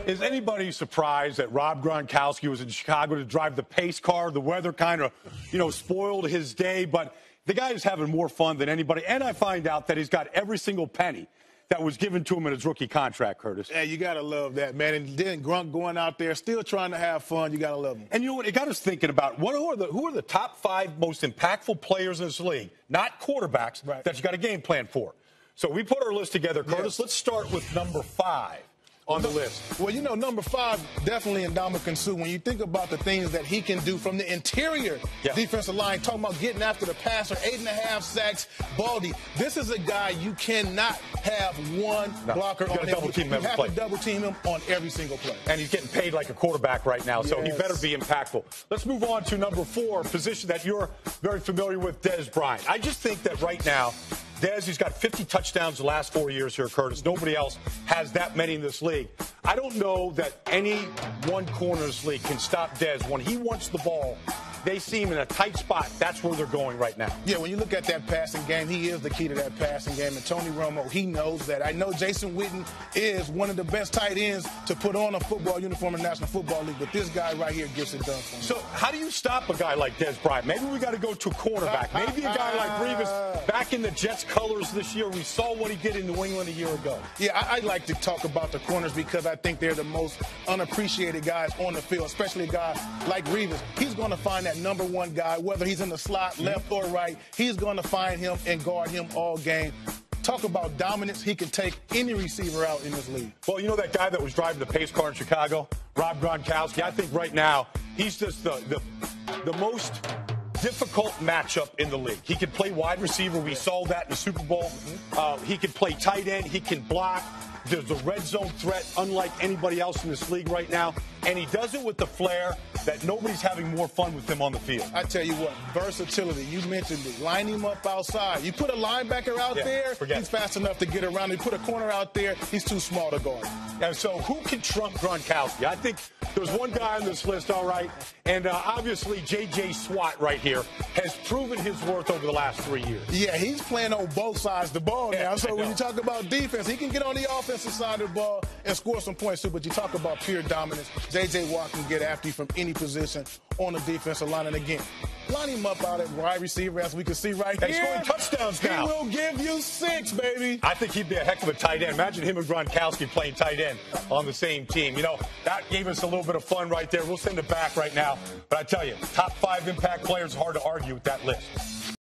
Is anybody surprised that Rob Gronkowski was in Chicago to drive the pace car? The weather kind of, spoiled his day, but the guy is having more fun than anybody. And I find out that he's got every single penny that was given to him in his rookie contract, Curtis. Yeah, you got to love that, man. And then Gronk going out there, still trying to have fun. You got to love him. And you know what? It got us thinking about who are the top 5 most impactful players in this league, not quarterbacks, right, that you got a game plan for. So we put our list together, Curtis. Yes. Let's start with number 5 on the list. Well, number 5, definitely Ndamukong Suh. When you think about the things that he can do from the interior defensive line, talking about getting after the passer, 8.5 sacks, Baldy. This is a guy you cannot have one blocker on him. You have to double team him on every single play. And he's getting paid like a quarterback right now, so he better be impactful. Let's move on to number 4, position that you're very familiar with, Dez Bryant. I just think that right now, Dez, he's got 50 touchdowns the last 4 years here, Curtis. Nobody else has that many in this league. I don't know that any one corner in this league can stop Dez. When he wants the ball, they see him in a tight spot. That's where they're going right now. Yeah, when you look at that passing game, he is the key to that passing game. And Tony Romo, he knows that. I know Jason Witten is one of the best tight ends to put on a football uniform in the National Football League, but this guy right here gets it done for him. So how do you stop a guy like Dez Bryant? Maybe we got to go to a cornerback. Maybe a guy like Revis back in the Jets colors this year. We saw what he did in New England a year ago. Yeah, I'd like to talk about the corners because I think they're the most unappreciated guys on the field, especially a guy like Revis. He's going to find that number 1 guy, whether he's in the slot, left or right. He's going to find him and guard him all game. Talk about dominance. He can take any receiver out in this league. Well, you know that guy that was driving the pace car in Chicago, Rob Gronkowski? I think right now he's just the most difficult matchup in the league. He can play wide receiver. We saw that in the Super Bowl. He can play tight end. He can block. There's a red zone threat unlike anybody else in this league right now. And he does it with the flair that nobody's having more fun with him on the field. I tell you what, versatility. You mentioned it. Line him up outside. You put a linebacker out there, he's fast enough to get around. You put a corner out there, he's too small to guard. And so who can trump Gronkowski? I think there's one guy on this list, all right. And obviously J.J. Swat right here has proven his worth over the last 3 years. Yeah, he's playing on both sides of the ball now. So when you talk about defense, he can get on the offensive side of the ball and score some points too. But you talk about pure dominance. J.J. Watt can get after you from any position on the defensive line. And again, line him up out at wide receiver, as we can see right here. He's scoring touchdowns now. He will give you 6, baby. I think he'd be a heck of a tight end. Imagine him and Gronkowski playing tight end on the same team. That gave us a little bit of fun right there. We'll send it back right now. But I tell you, top 5 impact players, hard to argue with that list.